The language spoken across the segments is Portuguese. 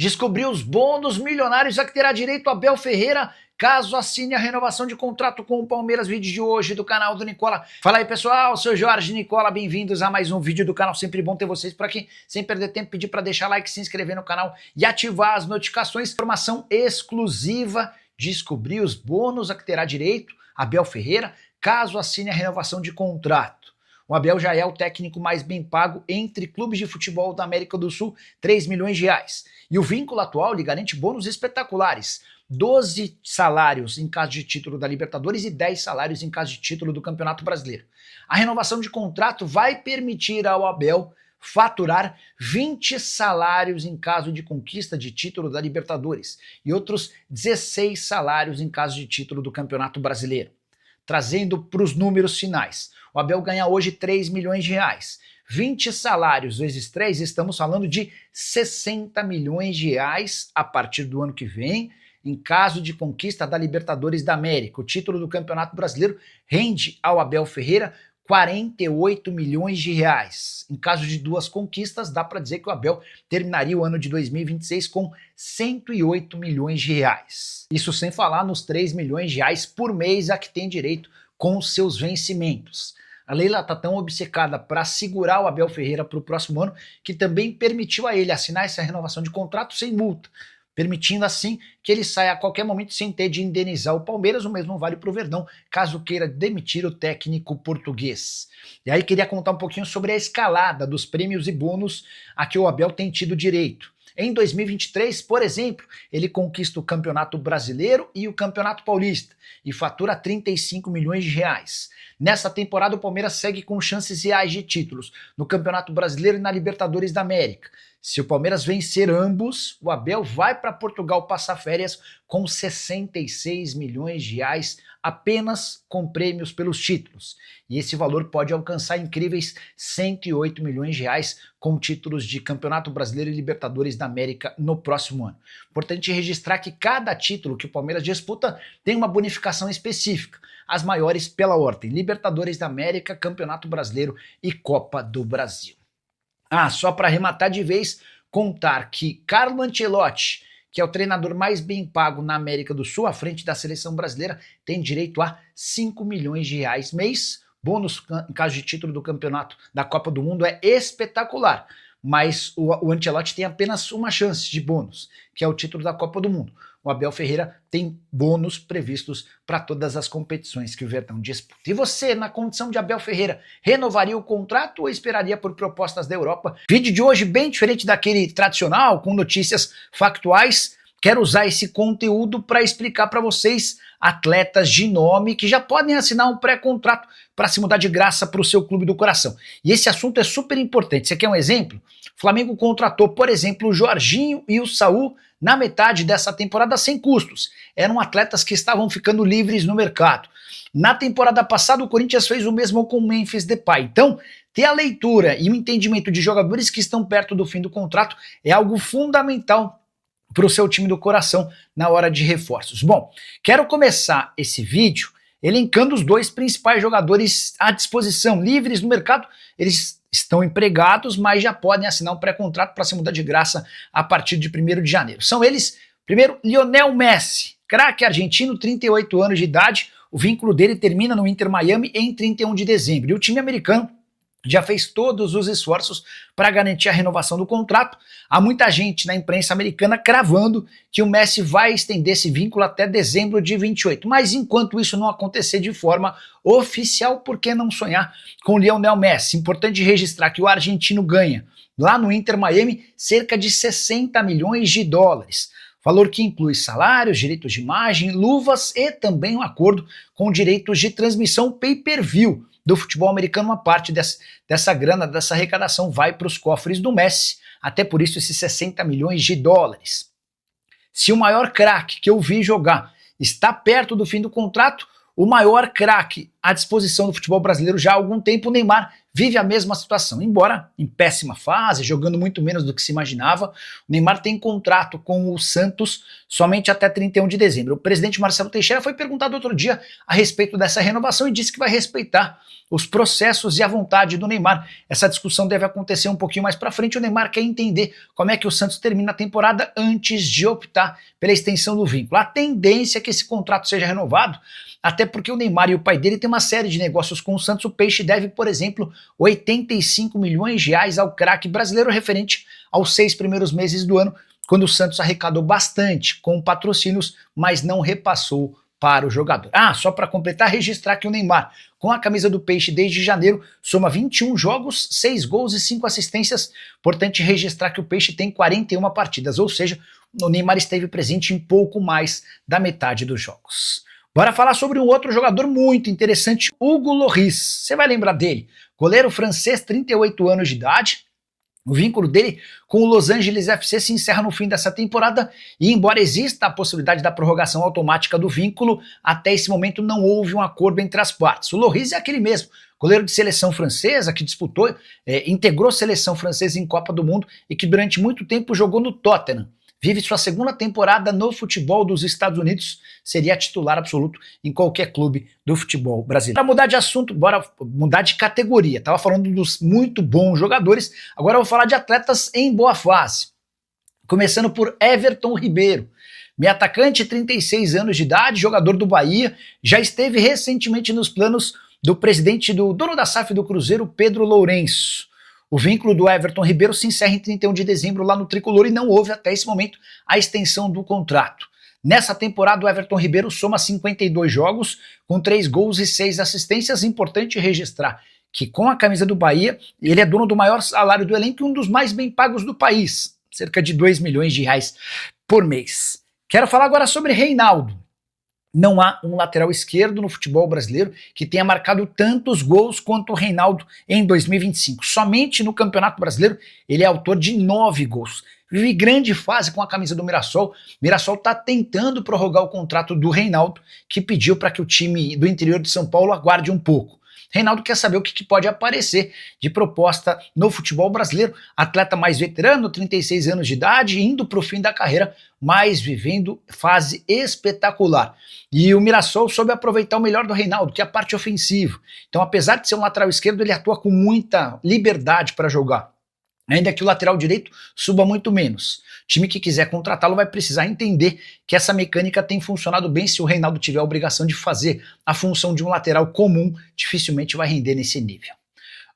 Descobriu os bônus milionários a que terá direito Abel Ferreira caso assine a renovação de contrato com o Palmeiras. Vídeo de hoje do canal do Nicola. Fala aí, pessoal, sou Jorge Nicola, bem-vindos a mais um vídeo do canal. Sempre bom ter vocês por aqui. Sem perder tempo, pedir para deixar like, se inscrever no canal e ativar as notificações. Informação exclusiva: descobrir os bônus a que terá direito Abel Ferreira caso assine a renovação de contrato. O Abel já é o técnico mais bem pago entre clubes de futebol da América do Sul, 3 milhões de reais. E o vínculo atual lhe garante bônus espetaculares: 12 salários em caso de título da Libertadores e 10 salários em caso de título do Campeonato Brasileiro. A renovação de contrato vai permitir ao Abel faturar 20 salários em caso de conquista de título da Libertadores e outros 16 salários em caso de título do Campeonato Brasileiro. Trazendo para os números finais, o Abel ganha hoje 3 milhões de reais. 20 salários vezes 3, estamos falando de 60 milhões de reais a partir do ano que vem, em caso de conquista da Libertadores da América. O título do Campeonato Brasileiro rende ao Abel Ferreira 48 milhões de reais. Em caso de duas conquistas, dá para dizer que o Abel terminaria o ano de 2026 com 108 milhões de reais. Isso sem falar nos 3 milhões de reais por mês a que tem direito com seus vencimentos. A Leila está tão obcecada para segurar o Abel Ferreira para o próximo ano que também permitiu a ele assinar essa renovação de contrato sem multa, permitindo assim que ele saia a qualquer momento sem ter de indenizar o Palmeiras. O mesmo vale para o Verdão, caso queira demitir o técnico português. E aí queria contar um pouquinho sobre a escalada dos prêmios e bônus a que o Abel tem tido direito. Em 2023, por exemplo, ele conquista o Campeonato Brasileiro e o Campeonato Paulista e fatura 35 milhões de reais. Nessa temporada, o Palmeiras segue com chances reais de títulos no Campeonato Brasileiro e na Libertadores da América. Se o Palmeiras vencer ambos, o Abel vai para Portugal passar férias com 66 milhões de reais apenas com prêmios pelos títulos. E esse valor pode alcançar incríveis 108 milhões de reais com títulos de Campeonato Brasileiro e Libertadores da América no próximo ano. Importante registrar que cada título que o Palmeiras disputa tem uma bonificação específica, as maiores pela ordem: Libertadores da América, Campeonato Brasileiro e Copa do Brasil. Só para arrematar de vez, contar que Carlo Ancelotti, que é o treinador mais bem pago na América do Sul, à frente da seleção brasileira, tem direito a 5 milhões de reais mês. Bônus em caso de título do campeonato da Copa do Mundo é espetacular, mas o Ancelotti tem apenas uma chance de bônus, que é o título da Copa do Mundo. O Abel Ferreira tem bônus previstos para todas as competições que o Verdão disputa. E você, na condição de Abel Ferreira, renovaria o contrato ou esperaria por propostas da Europa? Vídeo de hoje bem diferente daquele tradicional, com notícias factuais. Quero usar esse conteúdo para explicar para vocês atletas de nome que já podem assinar um pré-contrato para se mudar de graça para o seu clube do coração. E esse assunto é super importante. Você quer um exemplo? O Flamengo contratou, por exemplo, o Jorginho e o Saul na metade dessa temporada sem custos. Eram atletas que estavam ficando livres no mercado. Na temporada passada, o Corinthians fez o mesmo com o Memphis Depay. Então, ter a leitura e o entendimento de jogadores que estão perto do fim do contrato é algo fundamental para o seu time do coração na hora de reforços. Bom, quero começar esse vídeo elencando os dois principais jogadores à disposição, livres no mercado. Eles estão empregados, mas já podem assinar um pré-contrato para se mudar de graça a partir de 1º de janeiro. São eles, primeiro, Lionel Messi, craque argentino, 38 anos de idade. O vínculo dele termina no Inter Miami em 31 de dezembro. E o time americano já fez todos os esforços para garantir a renovação do contrato. Há muita gente na imprensa americana cravando que o Messi vai estender esse vínculo até dezembro de 28. Mas enquanto isso não acontecer de forma oficial, por que não sonhar com o Lionel Messi? Importante registrar que o argentino ganha, lá no Inter Miami, cerca de 60 milhões de dólares. Valor que inclui salários, direitos de imagem, luvas e também um acordo com direitos de transmissão pay-per-view do futebol americano. Uma parte dessa grana, dessa arrecadação, vai para os cofres do Messi, até por isso esses 60 milhões de dólares. Se o maior craque que eu vi jogar está perto do fim do contrato, o maior craque à disposição do futebol brasileiro já há algum tempo, o Neymar, vive a mesma situação. Embora em péssima fase, jogando muito menos do que se imaginava, o Neymar tem contrato com o Santos somente até 31 de dezembro. O presidente Marcelo Teixeira foi perguntado outro dia a respeito dessa renovação e disse que vai respeitar os processos e a vontade do Neymar. Essa discussão deve acontecer um pouquinho mais para frente. O Neymar quer entender como é que o Santos termina a temporada antes de optar pela extensão do vínculo. A tendência é que esse contrato seja renovado, até porque o Neymar e o pai dele têm uma série de negócios com o Santos. O Peixe deve, por exemplo, 85 milhões de reais ao craque brasileiro referente aos 6 primeiros meses do ano, quando o Santos arrecadou bastante com patrocínios, mas não repassou para o jogador. Só para completar, registrar que o Neymar, com a camisa do Peixe desde janeiro, soma 21 jogos, 6 gols e 5 assistências. Importante registrar que o Peixe tem 41 partidas, ou seja, o Neymar esteve presente em pouco mais da metade dos jogos. Bora falar sobre um outro jogador muito interessante, Hugo Lloris. Você vai lembrar dele, goleiro francês, 38 anos de idade. O vínculo dele com o Los Angeles FC se encerra no fim dessa temporada e, embora exista a possibilidade da prorrogação automática do vínculo, até esse momento não houve um acordo entre as partes. O Lloris é aquele mesmo, goleiro de seleção francesa que disputou, integrou a seleção francesa em Copa do Mundo e que durante muito tempo jogou no Tottenham. Vive sua segunda temporada no futebol dos Estados Unidos, seria titular absoluto em qualquer clube do futebol brasileiro. Para mudar de assunto, bora mudar de categoria. Tava falando dos muito bons jogadores, agora eu vou falar de atletas em boa fase. Começando por Everton Ribeiro. Meio atacante, 36 anos de idade, jogador do Bahia, já esteve recentemente nos planos do presidente do dono da SAF do Cruzeiro, Pedro Lourenço. O vínculo do Everton Ribeiro se encerra em 31 de dezembro lá no Tricolor e não houve até esse momento a extensão do contrato. Nessa temporada o Everton Ribeiro soma 52 jogos, com 3 gols e 6 assistências. Importante registrar que com a camisa do Bahia ele é dono do maior salário do elenco e um dos mais bem pagos do país, cerca de 2 milhões de reais por mês. Quero falar agora sobre Reinaldo. Não há um lateral esquerdo no futebol brasileiro que tenha marcado tantos gols quanto o Reinaldo em 2025. Somente no Campeonato Brasileiro ele é autor de 9 gols. Vive grande fase com a camisa do Mirassol. Mirassol está tentando prorrogar o contrato do Reinaldo, que pediu para que o time do interior de São Paulo aguarde um pouco. Reinaldo quer saber o que pode aparecer de proposta no futebol brasileiro. Atleta mais veterano, 36 anos de idade, indo para o fim da carreira, mas vivendo fase espetacular. E o Mirassol soube aproveitar o melhor do Reinaldo, que é a parte ofensiva. Então, apesar de ser um lateral esquerdo, ele atua com muita liberdade para jogar, ainda que o lateral direito suba muito menos. O time que quiser contratá-lo vai precisar entender que essa mecânica tem funcionado bem. Se o Reinaldo tiver a obrigação de fazer a função de um lateral comum, dificilmente vai render nesse nível.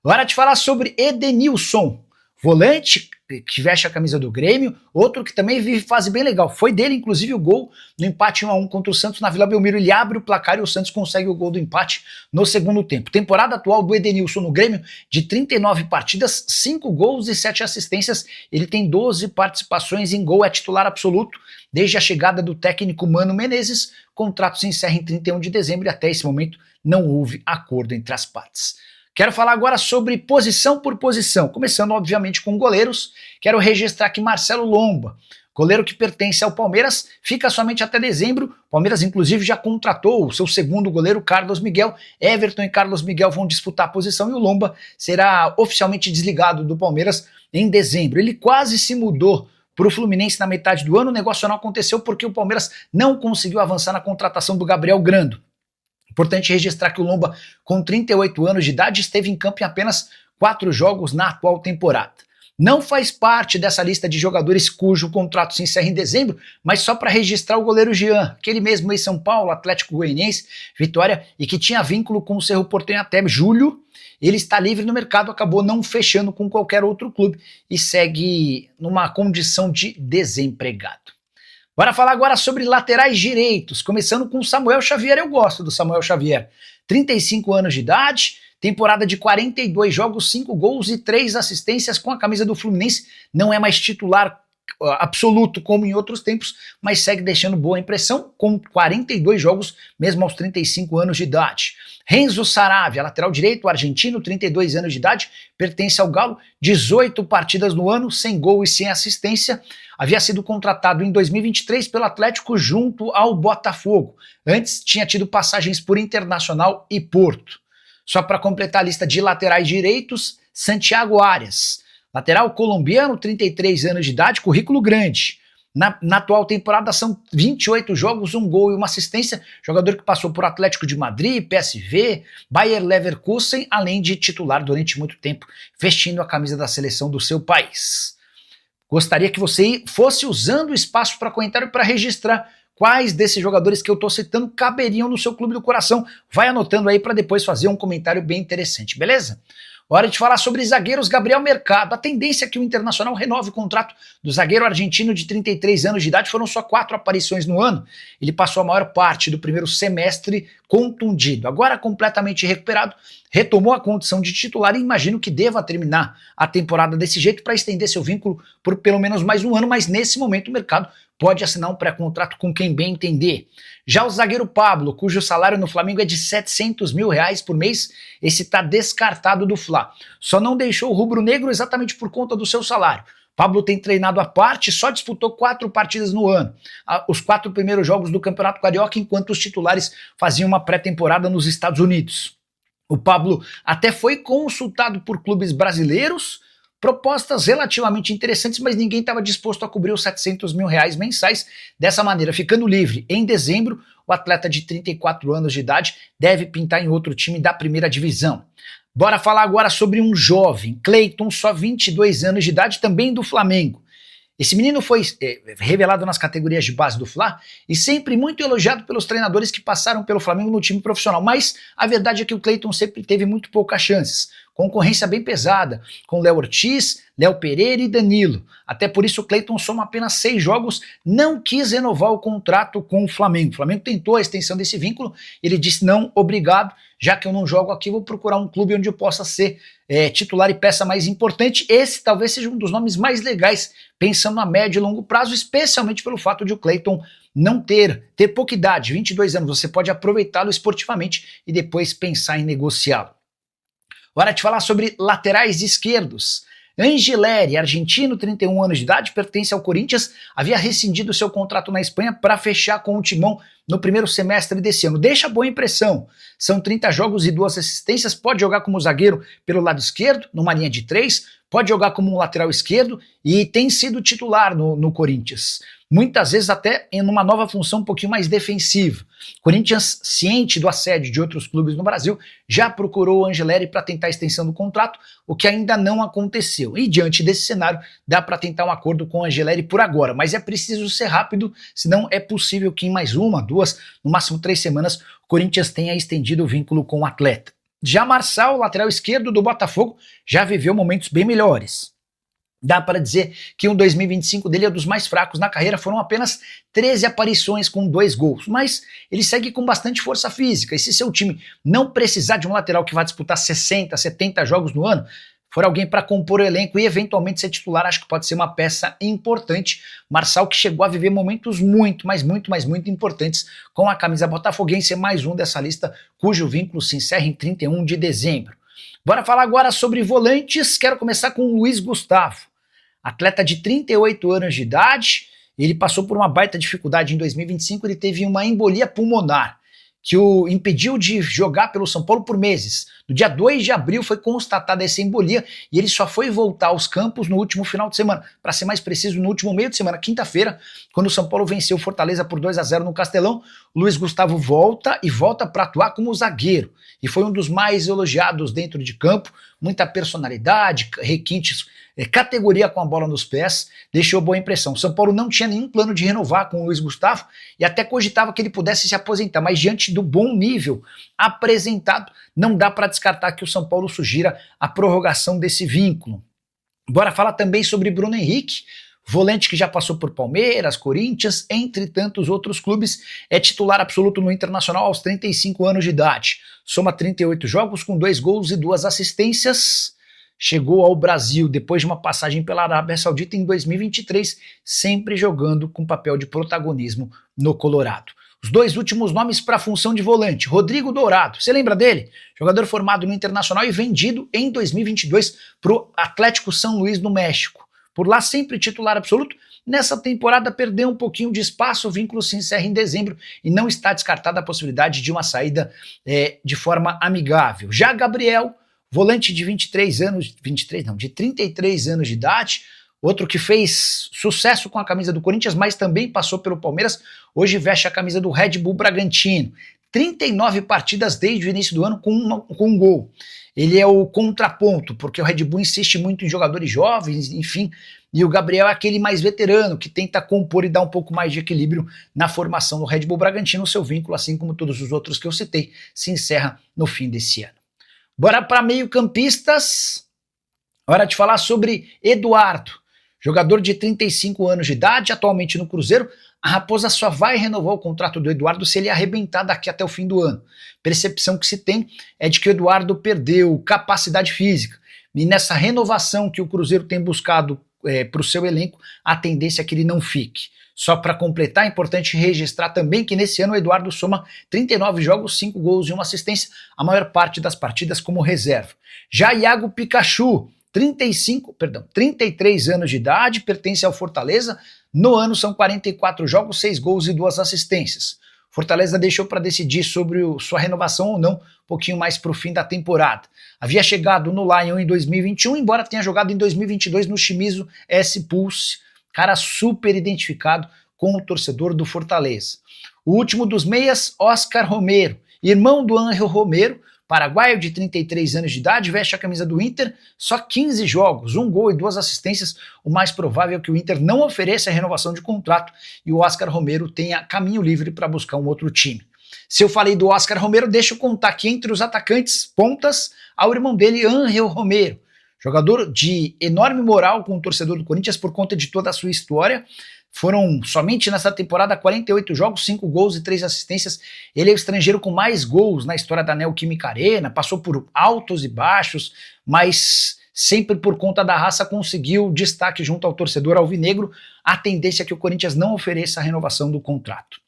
Agora de falar sobre Edenilson, volante que veste a camisa do Grêmio, outro que também vive fase bem legal. Foi dele, inclusive, o gol no empate 1-1 contra o Santos na Vila Belmiro. Ele abre o placar e o Santos consegue o gol do empate no segundo tempo. Temporada atual do Edenilson no Grêmio, de 39 partidas, 5 gols e 7 assistências. Ele tem 12 participações em gol, é titular absoluto desde a chegada do técnico Mano Menezes. O contrato se encerra em 31 de dezembro e até esse momento não houve acordo entre as partes. Quero falar agora sobre posição por posição, começando obviamente com goleiros. Quero registrar aqui Marcelo Lomba, goleiro que pertence ao Palmeiras, fica somente até dezembro. O Palmeiras inclusive já contratou o seu segundo goleiro, Carlos Miguel. Everton e Carlos Miguel vão disputar a posição e o Lomba será oficialmente desligado do Palmeiras em dezembro. Ele quase se mudou para o Fluminense na metade do ano. O negócio não aconteceu porque o Palmeiras não conseguiu avançar na contratação do Gabriel Grando. Importante registrar que o Lomba, com 38 anos de idade, esteve em campo em apenas 4 jogos na atual temporada. Não faz parte dessa lista de jogadores cujo contrato se encerra em dezembro, mas só para registrar o goleiro Jean, aquele mesmo ex-São Paulo, Atlético Goianiense, Vitória, e que tinha vínculo com o Cerro Porteño até julho. Ele está livre no mercado, acabou não fechando com qualquer outro clube e segue numa condição de desempregado. Bora falar agora sobre laterais direitos, começando com Samuel Xavier. Eu gosto do Samuel Xavier. 35 anos de idade, temporada de 42 jogos, 5 gols e 3 assistências com a camisa do Fluminense. Não é mais titular absoluto como em outros tempos, mas segue deixando boa impressão com 42 jogos, mesmo aos 35 anos de idade. Renzo Saravia, lateral direito, argentino, 32 anos de idade, pertence ao Galo, 18 partidas no ano, sem gol e sem assistência. Havia sido contratado em 2023 pelo Atlético junto ao Botafogo. Antes tinha tido passagens por Internacional e Porto. Só para completar a lista de laterais direitos, Santiago Arias. Lateral colombiano, 33 anos de idade, currículo grande. Na atual temporada são 28 jogos, 1 gol e 1 assistência, jogador que passou por Atlético de Madrid, PSV, Bayer Leverkusen, além de titular durante muito tempo, vestindo a camisa da seleção do seu país. Gostaria que você fosse usando o espaço para comentário para registrar quais desses jogadores que eu estou citando caberiam no seu clube do coração. Vai anotando aí para depois fazer um comentário bem interessante, beleza? Hora de falar sobre zagueiros. Gabriel Mercado. A tendência é que o Internacional renove o contrato do zagueiro argentino de 33 anos de idade. Foram só 4 aparições no ano. Ele passou a maior parte do primeiro semestre contundido. Agora completamente recuperado, retomou a condição de titular e imagino que deva terminar a temporada desse jeito para estender seu vínculo por pelo menos mais um ano, mas nesse momento o Mercado pode assinar um pré-contrato com quem bem entender. Já o zagueiro Pablo, cujo salário no Flamengo é de R$700 mil por mês, esse está descartado do Fla. Só não deixou o rubro-negro exatamente por conta do seu salário. Pablo tem treinado à parte, só disputou 4 partidas no ano. Os 4 primeiros jogos do Campeonato Carioca, enquanto os titulares faziam uma pré-temporada nos Estados Unidos. O Pablo até foi consultado por clubes brasileiros, propostas relativamente interessantes, mas ninguém estava disposto a cobrir os R$700 mil mensais. Dessa maneira, ficando livre em dezembro, o atleta de 34 anos de idade deve pintar em outro time da primeira divisão. Bora falar agora sobre um jovem, Cleiton, só 22 anos de idade, também do Flamengo. Esse menino foi revelado nas categorias de base do Fla e sempre muito elogiado pelos treinadores que passaram pelo Flamengo no time profissional, mas a verdade é que o Cleiton sempre teve muito poucas chances. Concorrência bem pesada, com Léo Ortiz, Léo Pereira e Danilo. Até por isso o Cleiton soma apenas 6 jogos, não quis renovar o contrato com o Flamengo. O Flamengo tentou a extensão desse vínculo, ele disse não, obrigado, já que eu não jogo aqui, vou procurar um clube onde eu possa ser titular e peça mais importante. Esse talvez seja um dos nomes mais legais, pensando a médio e longo prazo, especialmente pelo fato de o Cleiton não ter pouca idade, 22 anos, você pode aproveitá-lo esportivamente e depois pensar em negociá-lo. Hora de falar sobre laterais esquerdos. Angileri, argentino, 31 anos de idade, pertence ao Corinthians, havia rescindido seu contrato na Espanha para fechar com o Timão no primeiro semestre desse ano. Deixa boa impressão, são 30 jogos e 2 assistências, pode jogar como zagueiro pelo lado esquerdo, numa linha de 3, pode jogar como um lateral esquerdo e tem sido titular no Corinthians. Muitas vezes até em uma nova função um pouquinho mais defensiva. Corinthians, ciente do assédio de outros clubes no Brasil, já procurou o Angileri para tentar a extensão do contrato, o que ainda não aconteceu. E diante desse cenário, dá para tentar um acordo com o Angileri por agora, mas é preciso ser rápido, senão é possível que em mais 1, 2, no máximo 3 semanas, o Corinthians tenha estendido o vínculo com o atleta. Já Marçal, lateral esquerdo do Botafogo, já viveu momentos bem melhores. Dá para dizer que o 2025 dele é um dos mais fracos na carreira, foram apenas 13 aparições com 2 gols, mas ele segue com bastante força física, e se seu time não precisar de um lateral que vai disputar 60, 70 jogos no ano, for alguém para compor o elenco e eventualmente ser titular, acho que pode ser uma peça importante. Marçal, que chegou a viver momentos muito importantes com a camisa botafoguense, é mais um dessa lista cujo vínculo se encerra em 31 de dezembro. Bora falar agora sobre volantes, quero começar com o Luiz Gustavo. Atleta de 38 anos de idade, ele passou por uma baita dificuldade em 2025, ele teve uma embolia pulmonar, que o impediu de jogar pelo São Paulo por meses. No dia 2 de abril foi constatada essa embolia e ele só foi voltar aos campos no último final de semana. Para ser mais preciso, no último meio de semana, quinta-feira, quando o São Paulo venceu o Fortaleza por 2-0 no Castelão, o Luiz Gustavo volta para atuar como zagueiro. E foi um dos mais elogiados dentro de campo, muita personalidade, requintes, categoria com a bola nos pés, deixou boa impressão. O São Paulo não tinha nenhum plano de renovar com o Luiz Gustavo e até cogitava que ele pudesse se aposentar, mas diante do bom nível apresentado, não dá para descartar que o São Paulo sugira a prorrogação desse vínculo. Bora falar também sobre Bruno Henrique, volante que já passou por Palmeiras, Corinthians, entre tantos outros clubes, é titular absoluto no Internacional aos 35 anos de idade. Soma 38 jogos com 2 gols e 2 assistências. Chegou ao Brasil depois de uma passagem pela Arábia Saudita em 2023, sempre jogando com papel de protagonismo no Colorado. Os 2 últimos nomes para a função de volante, Rodrigo Dourado, você lembra dele? Jogador formado no Internacional e vendido em 2022 para o Atlético São Luís no México. Por lá sempre titular absoluto, nessa temporada perdeu um pouquinho de espaço, o vínculo se encerra em dezembro e não está descartada a possibilidade de uma saída de forma amigável. Já Gabriel, volante de 33 anos de idade, outro que fez sucesso com a camisa do Corinthians, mas também passou pelo Palmeiras, hoje veste a camisa do Red Bull Bragantino. 39 partidas desde o início do ano com um gol. Ele é o contraponto, porque o Red Bull insiste muito em jogadores jovens, enfim, e o Gabriel é aquele mais veterano, que tenta compor e dar um pouco mais de equilíbrio na formação do Red Bull Bragantino. O seu vínculo, assim como todos os outros que eu citei, se encerra no fim desse ano. Bora para meio-campistas. Hora de falar sobre Eduardo, jogador de 35 anos de idade, atualmente no Cruzeiro. A Raposa só vai renovar o contrato do Eduardo se ele arrebentar daqui até o fim do ano. Percepção que se tem é de que o Eduardo perdeu capacidade física. E nessa renovação que o Cruzeiro tem buscado para o seu elenco, a tendência é que ele não fique. Só para completar, é importante registrar também que nesse ano o Eduardo soma 39 jogos, 5 gols e 1 assistência, a maior parte das partidas como reserva. Já Iago Pikachu, 33 anos de idade, pertence ao Fortaleza. No ano são 44 jogos, 6 gols e 2 assistências. Fortaleza deixou para decidir sobre sua renovação ou não, um pouquinho mais para o fim da temporada. Havia chegado no Lyon em 2021, embora tenha jogado em 2022 no Shimizu S-Pulse, cara super identificado com o torcedor do Fortaleza. O último dos meias, Oscar Romero, irmão do Ángel Romero, paraguaio de 33 anos de idade, veste a camisa do Inter, só 15 jogos, 1 gol e 2 assistências. O mais provável é que o Inter não ofereça a renovação de contrato e o Oscar Romero tenha caminho livre para buscar um outro time. Se eu falei do Oscar Romero, deixa eu contar que entre os atacantes pontas, há o irmão dele, Ángel Romero, jogador de enorme moral com o torcedor do Corinthians por conta de toda a sua história. Foram somente nessa temporada 48 jogos, 5 gols e 3 assistências. Ele é o estrangeiro com mais gols na história da Neoquímica Arena, passou por altos e baixos, mas sempre por conta da raça conseguiu destaque junto ao torcedor alvinegro. A tendência é que o Corinthians não ofereça a renovação do contrato.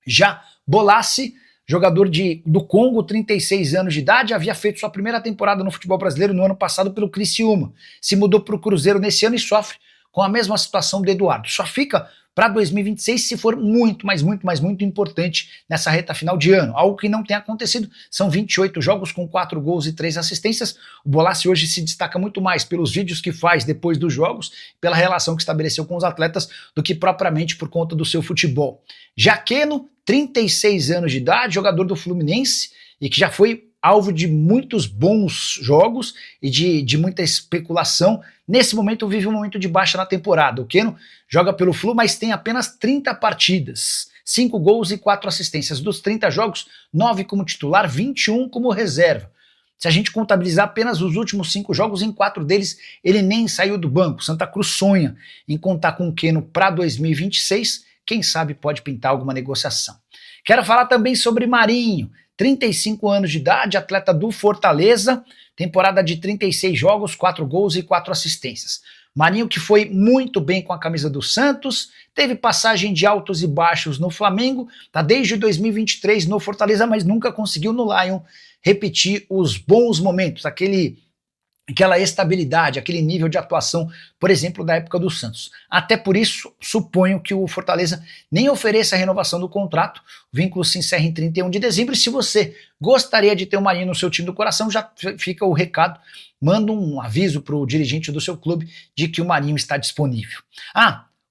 Já Bolasie, jogador do Congo, 36 anos de idade, havia feito sua primeira temporada no futebol brasileiro no ano passado pelo Criciúma. Se mudou para o Cruzeiro nesse ano e sofre com a mesma situação do Eduardo. Só fica para 2026 se for muito importante nessa reta final de ano. Algo que não tem acontecido. São 28 jogos com 4 gols e 3 assistências. O Bolasie hoje se destaca muito mais pelos vídeos que faz depois dos jogos, pela relação que estabeleceu com os atletas, do que propriamente por conta do seu futebol. Já Keno, 36 anos de idade, jogador do Fluminense e que já foi alvo de muitos bons jogos e de muita especulação. Nesse momento vive um momento de baixa na temporada. O Keno joga pelo Flu, mas tem apenas 30 partidas, 5 gols e 4 assistências. Dos 30 jogos, 9 como titular, 21 como reserva. Se a gente contabilizar apenas os últimos 5 jogos, em 4 deles ele nem saiu do banco. Santa Cruz sonha em contar com o Keno para 2026, quem sabe pode pintar alguma negociação. Quero falar também sobre Marinho, 35 anos de idade, atleta do Fortaleza, temporada de 36 jogos, 4 gols e 4 assistências. Marinho que foi muito bem com a camisa do Santos, teve passagem de altos e baixos no Flamengo, tá desde 2023 no Fortaleza, mas nunca conseguiu no Lyon repetir os bons momentos, aquela estabilidade, aquele nível de atuação, por exemplo, da época do Santos. Até por isso, suponho que o Fortaleza nem ofereça a renovação do contrato, o vínculo se encerra em 31 de dezembro, e se você gostaria de ter o Marinho no seu time do coração, já fica o recado, manda um aviso para o dirigente do seu clube de que o Marinho está disponível.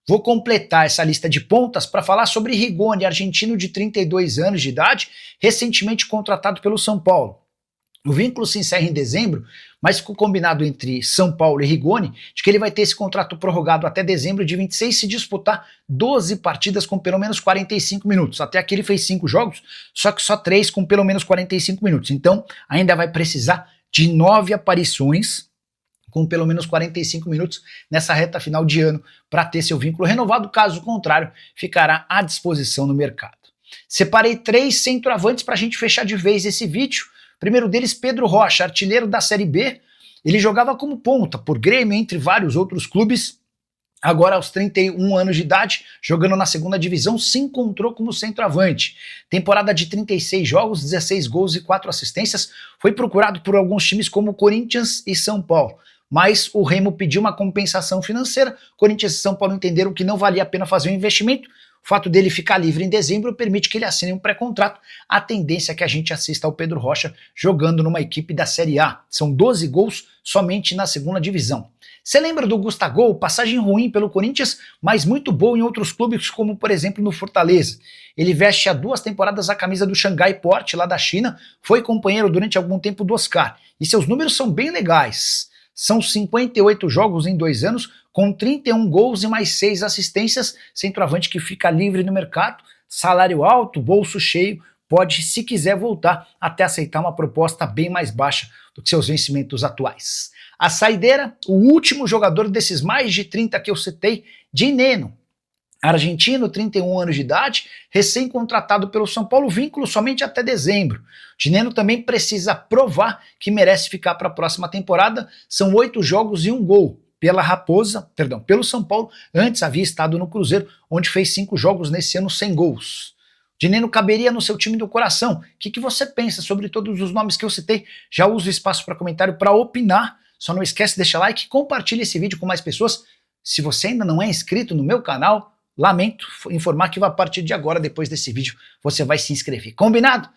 Vou completar essa lista de pontas para falar sobre Rigoni, argentino de 32 anos de idade, recentemente contratado pelo São Paulo. O vínculo se encerra em dezembro, mas ficou combinado entre São Paulo e Rigoni de que ele vai ter esse contrato prorrogado até dezembro de 26 se disputar 12 partidas com pelo menos 45 minutos. Até aqui ele fez 5 jogos, só que só 3 com pelo menos 45 minutos. Então ainda vai precisar de 9 aparições com pelo menos 45 minutos nessa reta final de ano para ter seu vínculo renovado. Caso contrário, ficará à disposição no mercado. Separei 3 centroavantes para a gente fechar de vez esse vídeo. Primeiro deles, Pedro Rocha, artilheiro da Série B. Ele jogava como ponta por Grêmio, entre vários outros clubes. Agora, aos 31 anos de idade, jogando na segunda divisão, se encontrou como centroavante. Temporada de 36 jogos, 16 gols e 4 assistências. Foi procurado por alguns times como Corinthians e São Paulo. mas o Remo pediu uma compensação financeira. Corinthians e São Paulo entenderam que não valia a pena fazer um investimento. O fato dele ficar livre em dezembro permite que ele assine um pré-contrato. A tendência é que a gente assista ao Pedro Rocha jogando numa equipe da Série A. São 12 gols somente na segunda divisão. Você lembra do Gustavo? Passagem ruim pelo Corinthians, mas muito boa em outros clubes, como por exemplo no Fortaleza. Ele veste há 2 temporadas a camisa do Xangai Port, lá da China, foi companheiro durante algum tempo do Oscar. E seus números são bem legais. São 58 jogos em 2 anos, com 31 gols e mais 6 assistências, centroavante que fica livre no mercado, salário alto, bolso cheio, pode, se quiser, voltar até aceitar uma proposta bem mais baixa do que seus vencimentos atuais. A saideira, o último jogador desses mais de 30 que eu citei, Dineno. Argentino, 31 anos de idade, recém-contratado pelo São Paulo, vínculo somente até dezembro. Dineno também precisa provar que merece ficar para a próxima temporada. São 8 jogos e 1 gol pelo São Paulo. Antes havia estado no Cruzeiro, onde fez 5 jogos nesse ano sem gols. Dineno caberia no seu time do coração. O que você pensa sobre todos os nomes que eu citei? Já usa o espaço para comentário para opinar. Só não esquece de deixar like e compartilha esse vídeo com mais pessoas. Se você ainda não é inscrito no meu canal, lamento informar que a partir de agora, depois desse vídeo, você vai se inscrever. Combinado?